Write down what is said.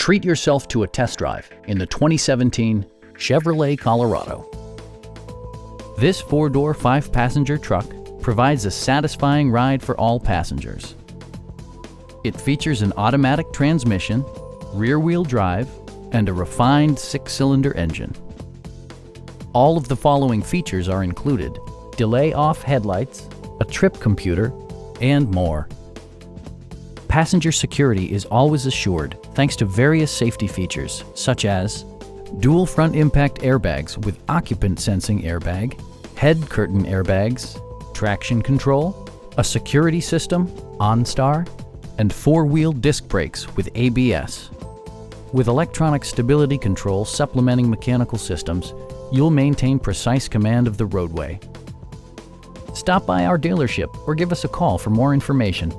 Treat yourself to a test drive in the 2017 Chevrolet Colorado. This four-door, five-passenger truck provides a satisfying ride for all passengers. It features an automatic transmission, rear-wheel drive, and a refined six-cylinder engine. All of the following features are included: delay-off headlights, a trip computer, and more. Passenger security is always assured thanks to various safety features such as dual front impact airbags with occupant sensing airbag, head curtain airbags, traction control, a security system, OnStar, and four-wheel disc brakes with ABS. With electronic stability control supplementing mechanical systems, you'll maintain precise command of the roadway. Stop by our dealership or give us a call for more information.